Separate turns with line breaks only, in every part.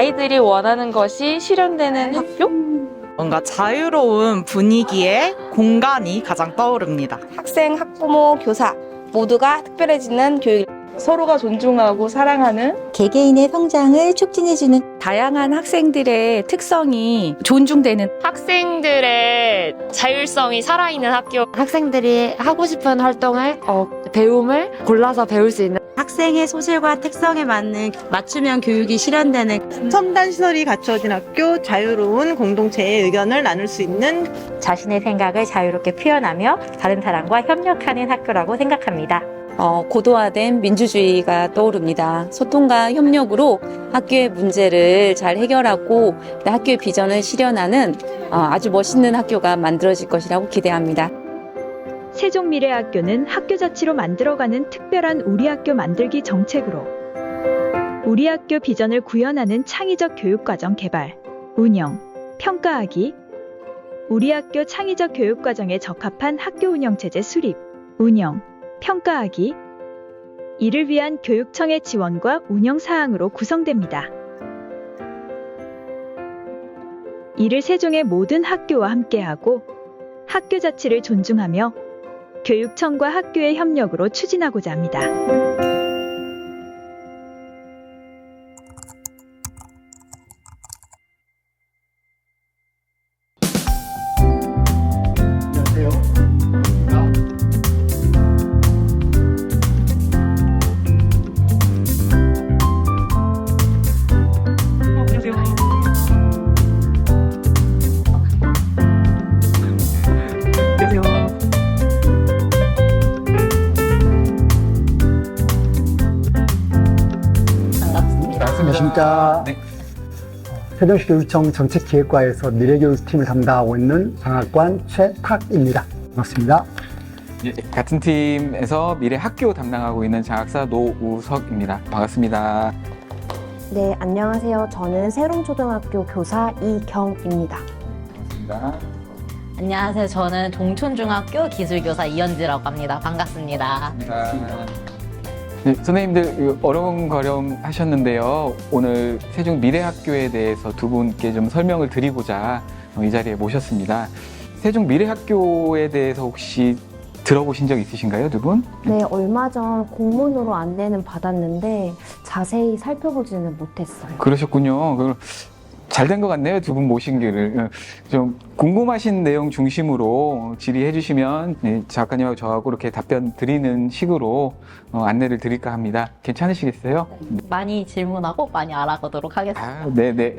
아이들이 원하는 것이 실현되는 학교?
뭔가 자유로운 분위기의 공간이 가장 떠오릅니다.
학생, 학부모, 교사 모두가 특별해지는 교육.
서로가 존중하고 사랑하는
개개인의 성장을 촉진해주는 다양한 학생들의 특성이 존중되는
학생들의 자율성이 살아있는 학교.
학생들이 하고 싶은 활동을 배움을 골라서 배울 수 있는
학생의 소질과 특성에 맞는 맞춤형 교육이 실현되는
첨단 시설이 갖춰진 학교, 자유로운 공동체의 의견을 나눌 수 있는
자신의 생각을 자유롭게 표현하며 다른 사람과 협력하는 학교라고 생각합니다.
고도화된 민주주의가 떠오릅니다. 소통과 협력으로 학교의 문제를 잘 해결하고 학교의 비전을 실현하는 아주 멋있는 학교가 만들어질 것이라고 기대합니다.
세종미래학교는 학교 자치로 만들어가는 특별한 우리 학교 만들기 정책으로 우리 학교 비전을 구현하는 창의적 교육과정 개발, 운영, 평가하기, 우리 학교 창의적 교육과정에 적합한 학교 운영체제 수립, 운영, 평가하기, 이를 위한 교육청의 지원과 운영 사항으로 구성됩니다. 이를 세종의 모든 학교와 함께하고 학교 자치를 존중하며 교육청과 학교의 협력으로 추진하고자 합니다.
안녕하십니까.
네.
세종시 교육청 정책기획과에서 미래교육팀을 담당하고 있는 장학관 최탁입니다. 반갑습니다.
예, 같은 팀에서 미래학교 담당하고 있는 장학사 노우석입니다. 반갑습니다.
네, 안녕하세요. 저는 세롱초등학교 교사 이경입니다.
반갑습니다.
안녕하세요. 저는 동촌중학교 기술교사 이현지라고 합니다. 반갑습니다.
네, 선생님들 어려움거려움 하셨는데요. 오늘 세종 미래학교에 대해서 두 분께 좀 설명을 드리고자 이 자리에 모셨습니다. 세종 미래학교에 대해서 혹시 들어보신 적 있으신가요, 두 분?
네, 얼마 전 공문으로 안내는 받았는데 자세히 살펴보지는 못했어요.
그러셨군요. 잘 된 것 같네요. 두 분 모신 길을. 좀 궁금하신 내용 중심으로 질의해 주시면 작가님하고 저하고 이렇게 답변 드리는 식으로 안내를 드릴까 합니다. 괜찮으시겠어요?
많이 질문하고 많이 알아가도록 하겠습니다.
네네.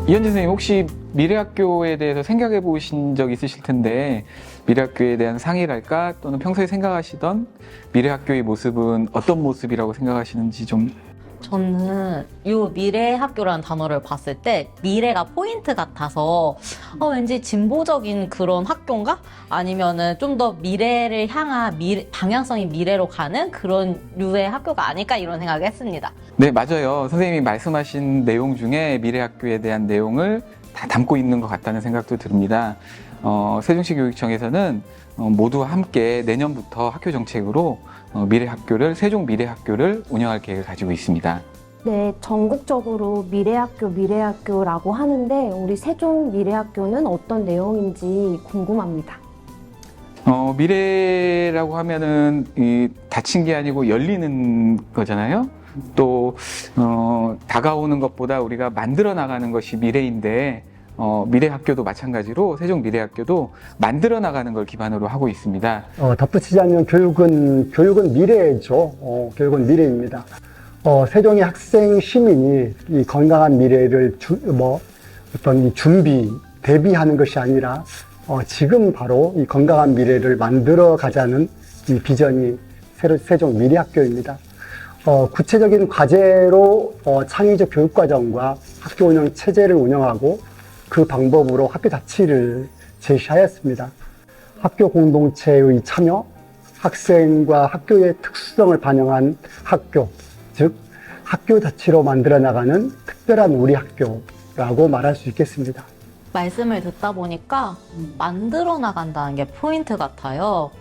이현진 선생님, 혹시 미래학교에 대해서 생각해 보신 적 있으실 텐데, 미래학교에 대한 상의랄까 또는 평소에 생각하시던 미래학교의 모습은 어떤 모습이라고 생각하시는지 좀.
저는 이 미래학교라는 단어를 봤을 때 미래가 포인트 같아서 왠지 진보적인 그런 학교인가? 아니면은 좀 더 미래를 향한 방향성이 미래로 가는 그런 류의 학교가 아닐까 이런 생각을 했습니다.
네, 맞아요. 선생님이 말씀하신 내용 중에 미래학교에 대한 내용을 다 담고 있는 것 같다는 생각도 듭니다. 세종시 교육청에서는 모두 함께 내년부터 학교 정책으로 세종 미래학교를 운영할 계획을 가지고 있습니다.
네, 전국적으로 미래학교라고 하는데 우리 세종 미래학교는 어떤 내용인지 궁금합니다.
미래라고 하면은 닫힌 게 아니고 열리는 거잖아요. 또 다가오는 것보다 우리가 만들어 나가는 것이 미래인데 미래학교도 마찬가지로 세종 미래학교도 만들어 나가는 걸 기반으로 하고 있습니다.
덧붙이자면 교육은 미래죠. 교육은 미래입니다. 세종의 학생 시민이 이 건강한 미래를 어떤 대비하는 것이 아니라 지금 바로 이 건강한 미래를 만들어 가자는 이 비전이 세종 미래학교입니다. 구체적인 과제로 창의적 교육과정과 학교 운영 체제를 운영하고 그 방법으로 학교 자치를 제시하였습니다. 학교 공동체의 참여, 학생과 학교의 특수성을 반영한 학교, 즉 학교 자치로 만들어 나가는 특별한 우리 학교라고 말할 수 있겠습니다.
말씀을 듣다 보니까 만들어 나간다는 게 포인트 같아요.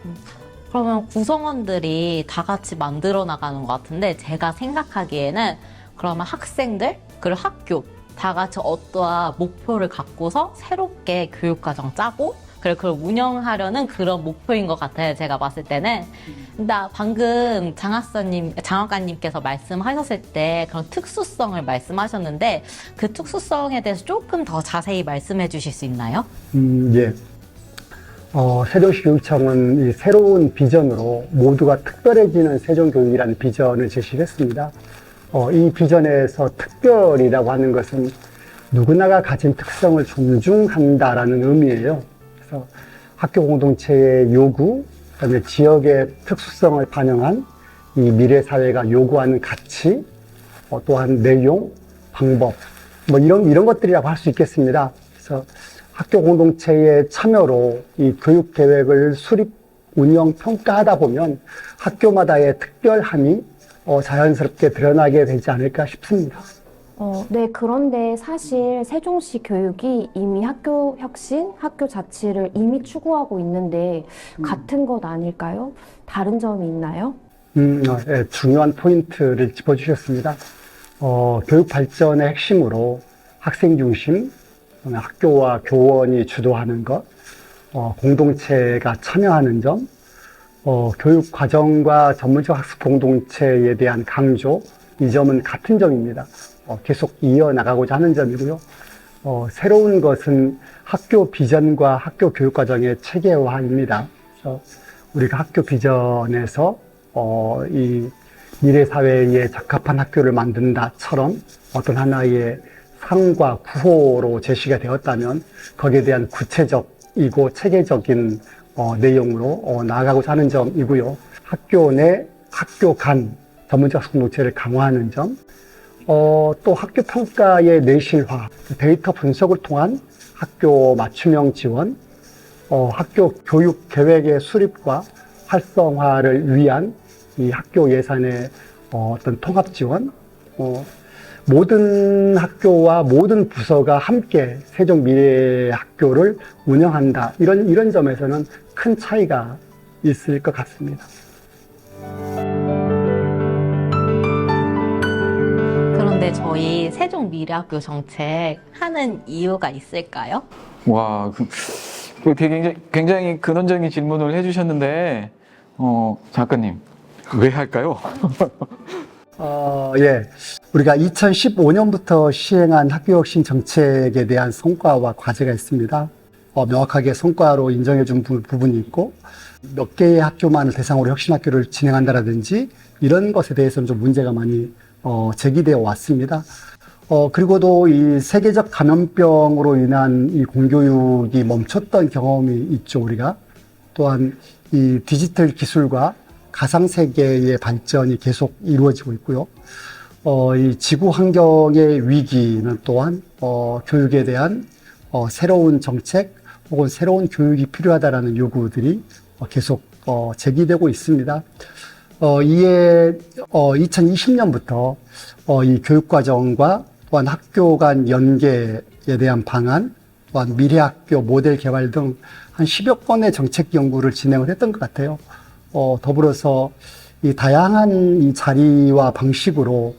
그러면 구성원들이 다 같이 만들어 나가는 것 같은데 제가 생각하기에는 그러면 학생들 그리고 학교 다 같이 어떠한 목표를 갖고서 새롭게 교육과정 짜고 그리고 그걸 운영하려는 그런 목표인 것 같아요. 제가 봤을 때는. 근데 방금 장학관님께서 말씀하셨을 때 그런 특수성을 말씀하셨는데 그 특수성에 대해서 조금 더 자세히 말씀해 주실 수 있나요?
예. 세종시 교육청은 이 새로운 비전으로 모두가 특별해지는 세종교육이라는 비전을 제시했습니다. 이 비전에서 특별이라고 하는 것은 누구나가 가진 특성을 존중한다라는 의미예요. 그래서 학교 공동체의 요구, 그다음에 지역의 특수성을 반영한 이 미래 사회가 요구하는 가치, 또한 내용, 방법, 뭐 이런 것들이라고 할 수 있겠습니다. 그래서 학교 공동체의 참여로 이 교육 계획을 수립, 운영, 평가하다 보면 학교마다의 특별함이 자연스럽게 드러나게 되지 않을까 싶습니다.
네, 그런데 사실 세종시 교육이 이미 학교 혁신, 학교 자치를 이미 추구하고 있는데 같은 것 아닐까요? 다른 점이 있나요?
네, 중요한 포인트를 짚어주셨습니다. 교육 발전의 핵심으로 학생 중심, 학교와 교원이 주도하는 것, 공동체가 참여하는 점, 교육 과정과 전문적 학습 공동체에 대한 강조, 이 점은 같은 점입니다. 계속 이어나가고자 하는 점이고요. 새로운 것은 학교 비전과 학교 교육 과정의 체계화입니다. 그래서 우리가 학교 비전에서 이 미래 사회에 적합한 학교를 만든다처럼 어떤 하나의 상과 구호로 제시가 되었다면 거기에 대한 구체적이고 체계적인 내용으로 나아가고자 하는 점이고요. 학교 내, 학교 간 전문적 학습 공동체를 강화하는 점, 또 학교 평가의 내실화, 데이터 분석을 통한 학교 맞춤형 지원, 학교 교육 계획의 수립과 활성화를 위한 이 학교 예산의 어떤 통합 지원, 모든 학교와 모든 부서가 함께 세종 미래 학교를 운영한다. 이런 점에서는 큰 차이가 있을 것 같습니다.
그런데 저희 세종 미래학교 정책 하는 이유가 있을까요?
와, 굉장히 근원적인 질문을 해주셨는데, 작가님, 왜 할까요?
예. 우리가 2015년부터 시행한 학교혁신 정책에 대한 성과와 과제가 있습니다. 명확하게 성과로 인정해준 부분이 있고, 몇 개의 학교만을 대상으로 혁신학교를 진행한다라든지, 이런 것에 대해서는 좀 문제가 많이 제기되어 왔습니다. 그리고도 이 세계적 감염병으로 인한 이 공교육이 멈췄던 경험이 있죠, 우리가. 또한 이 디지털 기술과 가상세계의 발전이 계속 이루어지고 있고요. 이 지구 환경의 위기는 또한 교육에 대한 새로운 정책 혹은 새로운 교육이 필요하다라는 요구들이 계속 제기되고 있습니다. 이에 2020년부터 이 교육과정과 또한 학교 간 연계에 대한 방안, 또한 미래학교 모델 개발 등 한 10여 건의 정책 연구를 진행을 했던 것 같아요. 더불어서 이 다양한 이 자리와 방식으로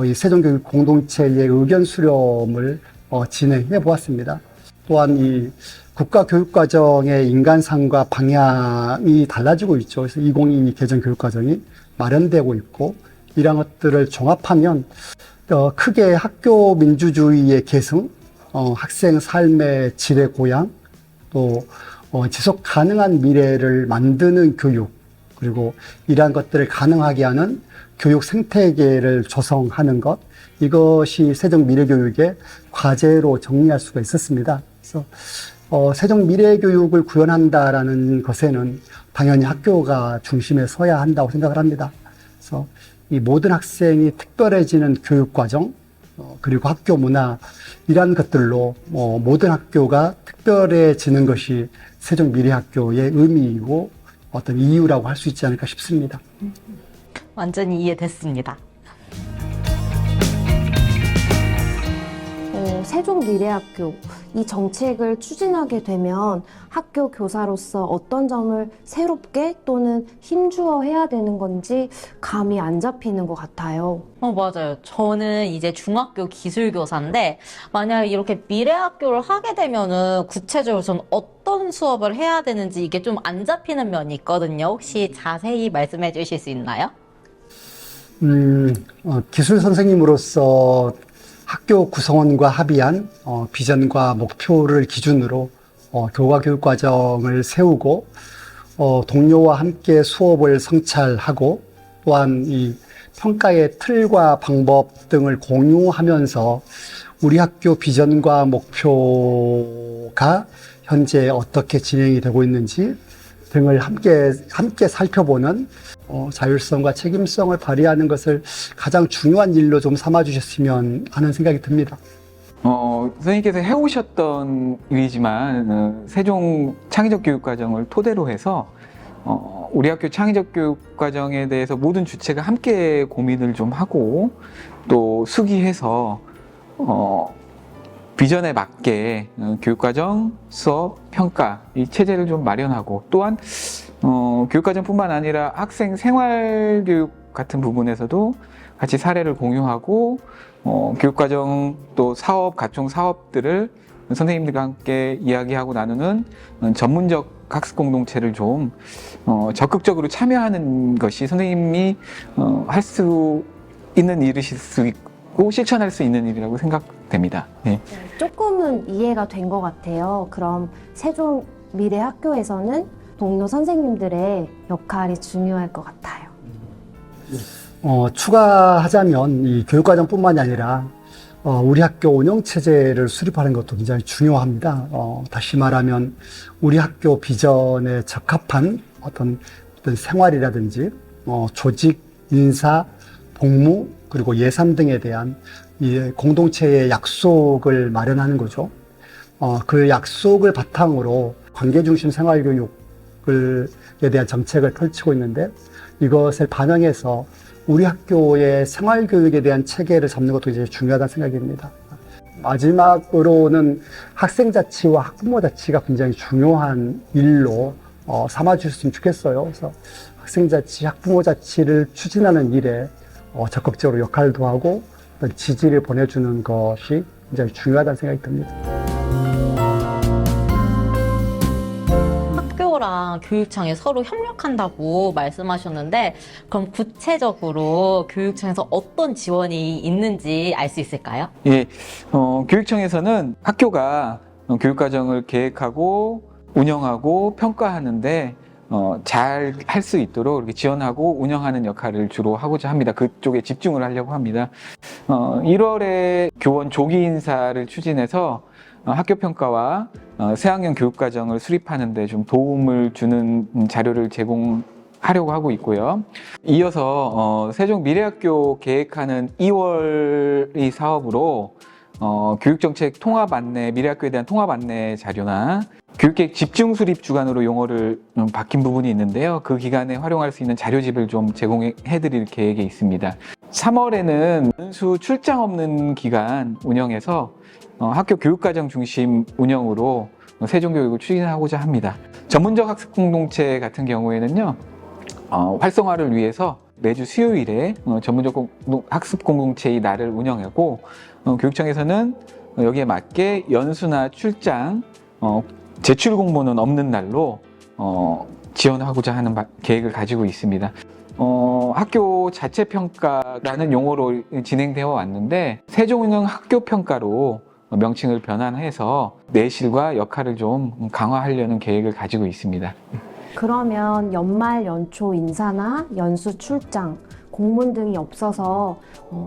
이 세종교육 공동체의 의견 수렴을 진행해 보았습니다. 또한 이 국가교육과정의 인간상과 방향이 달라지고 있죠. 그래서 2022 개정 교육과정이 마련되고 있고, 이런 것들을 종합하면 크게 학교 민주주의의 계승, 학생 삶의 질의 고양, 또 지속 가능한 미래를 만드는 교육, 그리고 이러한 것들을 가능하게 하는 교육 생태계를 조성하는 것, 이것이 세종 미래교육의 과제로 정리할 수가 있었습니다. 그래서 세종 미래교육을 구현한다라는 것에는 당연히 학교가 중심에 서야 한다고 생각을 합니다. 그래서 이 모든 학생이 특별해지는 교육과정, 그리고 학교 문화, 이러한 것들로 모든 학교가 특별해지는 것이 세종 미래학교의 의미이고 어떤 이유라고 할 수 있지 않을까 싶습니다.
완전히 이해됐습니다.
세종미래학교 이 정책을 추진하게 되면 학교 교사로서 어떤 점을 새롭게 또는 힘주어 해야 되는 건지 감이 안 잡히는 것 같아요.
맞아요. 저는 이제 중학교 기술교사인데 만약에 이렇게 미래학교를 하게 되면은 구체적으로 전 어떤 수업을 해야 되는지 이게 좀 안 잡히는 면이 있거든요. 혹시 자세히 말씀해 주실 수 있나요?
기술 선생님으로서 학교 구성원과 합의한 비전과 목표를 기준으로 교과 교육 과정을 세우고 동료와 함께 수업을 성찰하고 또한 이 평가의 틀과 방법 등을 공유하면서 우리 학교 비전과 목표가 현재 어떻게 진행이 되고 있는지 등을 함께 살펴보는 자율성과 책임성을 발휘하는 것을 가장 중요한 일로 좀 삼아주셨으면 하는 생각이 듭니다.
선생님께서 해오셨던 일이지만 세종 창의적 교육과정을 토대로 해서 우리 학교 창의적 교육과정에 대해서 모든 주체가 함께 고민을 좀 하고 또 수기해서 비전에 맞게 교육과정, 수업, 평가 이 체제를 좀 마련하고 또한 교육과정뿐만 아니라 학생 생활교육 같은 부분에서도 같이 사례를 공유하고 교육과정 또 사업, 각종 사업들을 선생님들과 함께 이야기하고 나누는 전문적 학습 공동체를 좀 적극적으로 참여하는 것이 선생님이 할 수 있는 일이실 수 있고 실천할 수 있는 일이라고 생각됩니다. 네.
조금은 이해가 된 것 같아요. 그럼 세종미래학교에서는 동료 선생님들의 역할이 중요할 것 같아요.
추가하자면 이 교육과정뿐만이 아니라 우리 학교 운영체제를 수립하는 것도 굉장히 중요합니다. 다시 말하면 우리 학교 비전에 적합한 어떤 생활이라든지 조직, 인사, 복무, 그리고 예산 등에 대한 이 공동체의 약속을 마련하는 거죠. 그 약속을 바탕으로 관계중심 생활교육에 대한 정책을 펼치고 있는데 이것을 반영해서 우리 학교의 생활교육에 대한 체계를 잡는 것도 이제 중요하다는 생각입니다. 마지막으로는 학생자치와 학부모자치가 굉장히 중요한 일로 삼아주셨으면 좋겠어요. 그래서 학생자치, 학부모자치를 추진하는 일에 적극적으로 역할도 하고 지지를 보내주는 것이 굉장히 중요하다는 생각이 듭니다.
학교랑 교육청이 서로 협력한다고 말씀하셨는데 그럼 구체적으로 교육청에서 어떤 지원이 있는지 알 수 있을까요?
예, 교육청에서는 학교가 교육과정을 계획하고 운영하고 평가하는데 잘 할 수 있도록 이렇게 지원하고 운영하는 역할을 주로 하고자 합니다. 그쪽에 집중을 하려고 합니다. 1월에 교원 조기 인사를 추진해서 학교 평가와 새학년 교육과정을 수립하는 데 좀 도움을 주는 자료를 제공하려고 하고 있고요. 이어서 세종미래학교 계획하는 2월의 사업으로 교육정책 통합 안내, 미래학교에 대한 통합 안내 자료나 교육계획 집중 수립 주간으로 용어를 바뀐 부분이 있는데요. 그 기간에 활용할 수 있는 자료집을 좀 제공해 드릴 계획에 있습니다. 3월에는 연수 출장 없는 기간 운영해서 학교 교육과정 중심 운영으로 세종교육을 추진하고자 합니다. 전문적 학습 공동체 같은 경우에는요, 활성화를 위해서 매주 수요일에 전문적 학습 공동체의 날을 운영하고 교육청에서는 여기에 맞게 연수나 출장, 제출 공모는 없는 날로 지원하고자 하는 계획을 가지고 있습니다. 학교 자체 평가라는 용어로 진행되어 왔는데 세종운영 학교 평가로 명칭을 변환해서 내실과 역할을 좀 강화하려는 계획을 가지고 있습니다.
그러면 연말 연초 인사나 연수 출장, 공문 등이 없어서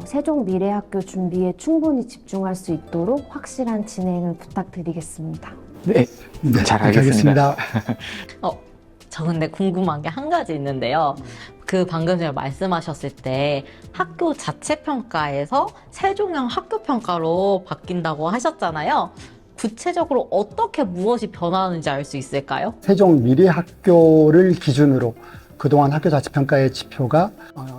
세종미래학교 준비에 충분히 집중할 수 있도록 확실한 진행을 부탁드리겠습니다.
네, 잘 알겠습니다.
저 근데 궁금한 게 한 가지 있는데요. 그 방금 전에 말씀하셨을 때 학교 자체 평가에서 세종형 학교 평가로 바뀐다고 하셨잖아요. 구체적으로 어떻게 무엇이 변하는지 알 수 있을까요?
세종미래학교를 기준으로 그동안 학교 자체평가의 지표가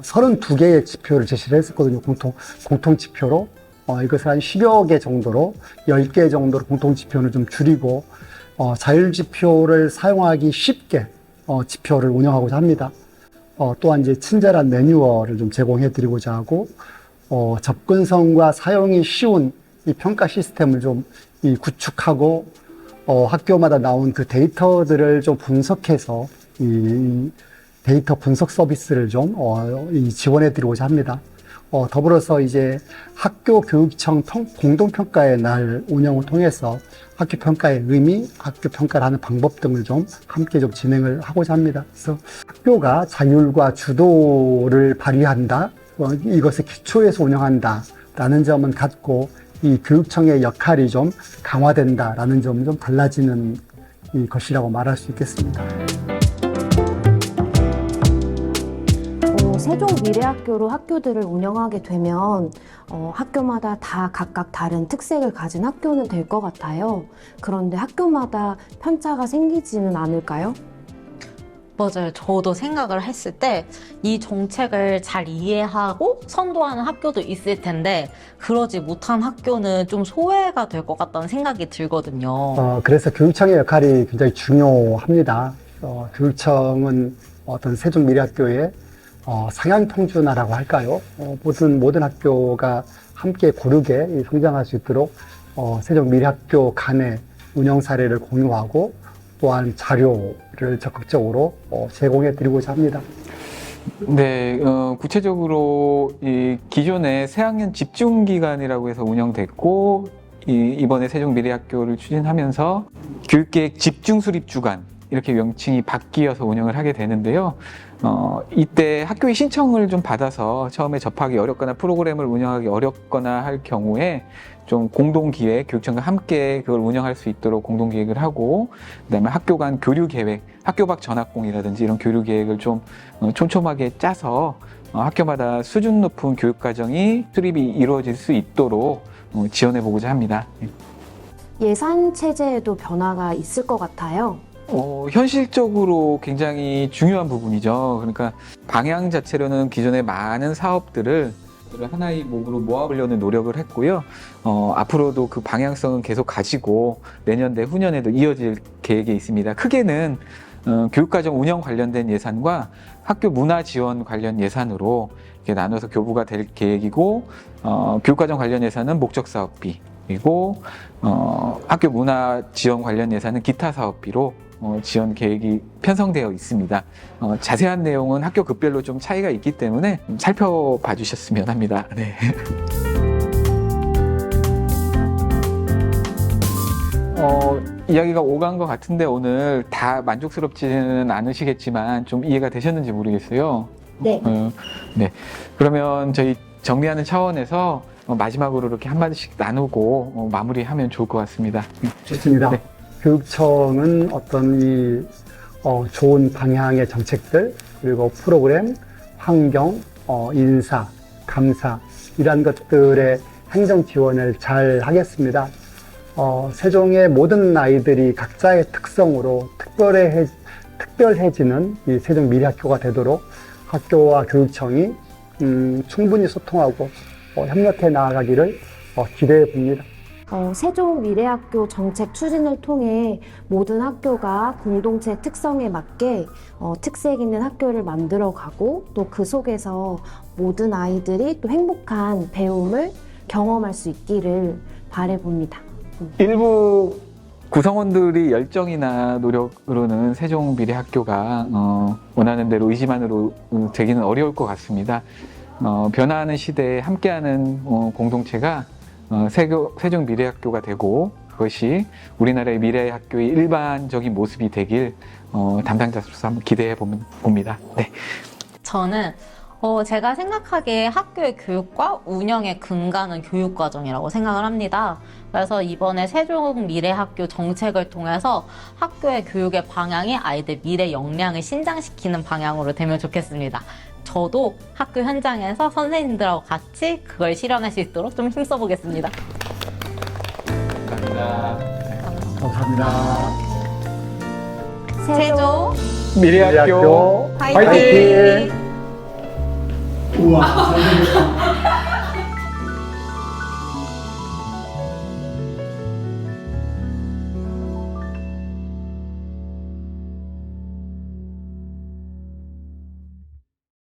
32개의 지표를 제시를 했었거든요. 공통 지표로. 이것을 한 10여 개 정도로 10개 정도로 공통지표를 좀 줄이고 자율지표를 사용하기 쉽게 지표를 운영하고자 합니다. 또한 이제 친절한 매뉴얼을 좀 제공해 드리고자 하고 접근성과 사용이 쉬운 이 평가 시스템을 좀 구축하고 학교마다 나온 그 데이터들을 좀 분석해서 이 데이터 분석 서비스를 좀 지원해 드리고자 합니다. 더불어서 이제 학교 교육청 공동평가의 날 운영을 통해서 학교 평가의 의미, 학교 평가를 하는 방법 등을 좀 함께 좀 진행을 하고자 합니다. 그래서 학교가 자율과 주도를 발휘한다, 이것을 기초에서 운영한다라는 점은 같고 이 교육청의 역할이 좀 강화된다라는 점은 좀 달라지는 것이라고 말할 수 있겠습니다.
세종미래학교로 학교들을 운영하게 되면 학교마다 다 각각 다른 특색을 가진 학교는 될 것 같아요. 그런데 학교마다 편차가 생기지는 않을까요?
맞아요. 저도 생각을 했을 때 이 정책을 잘 이해하고 선도하는 학교도 있을 텐데 그러지 못한 학교는 좀 소외가 될 것 같다는 생각이 들거든요.
그래서 교육청의 역할이 굉장히 중요합니다. 교육청은 어떤 세종미래학교의 상향평준화라고 할까요? 모든 학교가 함께 고르게 성장할 수 있도록 세종미래학교 간의 운영 사례를 공유하고 또한 자료를 적극적으로 제공해 드리고자 합니다.
네, 구체적으로 이 기존에 새학년 집중기간이라고 해서 운영됐고 이번에 세종미래학교를 추진하면서 교육계획 집중수립주간 이렇게 명칭이 바뀌어서 운영을 하게 되는데요. 이때 학교의 신청을 좀 받아서 처음에 접하기 어렵거나 프로그램을 운영하기 어렵거나 할 경우에 좀 공동기획, 교육청과 함께 그걸 운영할 수 있도록 공동기획을 하고 그다음에 학교 간 교류계획, 학교 밖 전학공이라든지 이런 교류계획을 좀 촘촘하게 짜서 학교마다 수준 높은 교육과정이 수립이 이루어질 수 있도록 지원해 보고자 합니다.
예산 체제에도 변화가 있을 것 같아요.
현실적으로 굉장히 중요한 부분이죠. 그러니까 방향 자체로는 기존의 많은 사업들을 하나의 목으로 모아보려는 노력을 했고요. 앞으로도 그 방향성은 계속 가지고 내년대 후년에도 이어질 계획에 있습니다. 크게는 교육과정 운영 관련된 예산과 학교 문화 지원 관련 예산으로 이렇게 나눠서 교부가 될 계획이고 교육과정 관련 예산은 목적 사업비 그리고 학교 문화 지원 관련 예산은 기타 사업비로 지원 계획이 편성되어 있습니다. 자세한 내용은 학교 급별로 좀 차이가 있기 때문에 살펴봐 주셨으면 합니다. 네. 이야기가 오간 것 같은데 오늘 다 만족스럽지는 않으시겠지만 좀 이해가 되셨는지 모르겠어요.
네.
네. 그러면 저희 정리하는 차원에서 마지막으로 이렇게 한마디씩 나누고 마무리하면 좋을 것 같습니다.
좋습니다. 네. 교육청은 어떤 좋은 방향의 정책들 그리고 프로그램, 환경, 인사, 감사 이러한 것들의 행정 지원을 잘 하겠습니다. 세종의 모든 아이들이 각자의 특성으로 특별해지는 이 세종미래학교가 되도록 학교와 교육청이 충분히 소통하고 협력해 나아가기를 기대해 봅니다.
세종미래학교 정책 추진을 통해 모든 학교가 공동체 특성에 맞게 특색 있는 학교를 만들어가고 또 그 속에서 모든 아이들이 또 행복한 배움을 경험할 수 있기를 바라봅니다.
일부 구성원들이 열정이나 노력으로는 세종미래학교가 원하는 대로 의지만으로 되기는 어려울 것 같습니다. 변화하는 시대에 함께하는 공동체가 세종미래학교가 되고 그것이 우리나라의 미래의 학교의 일반적인 모습이 되길 담당자로서 한번 기대해 봅니다. 네.
저는 제가 생각하기에 학교의 교육과 운영의 근간은 교육과정이라고 생각을 합니다. 그래서 이번에 세종미래학교 정책을 통해서 학교의 교육의 방향이 아이들 미래 역량을 신장시키는 방향으로 되면 좋겠습니다. 저도 학교 현장에서 선생님들하고 같이 그걸 실현할 수 있도록 좀 힘써보겠습니다.
감사합니다.
감사합니다.
세종
미래학교
화이팅! 우와,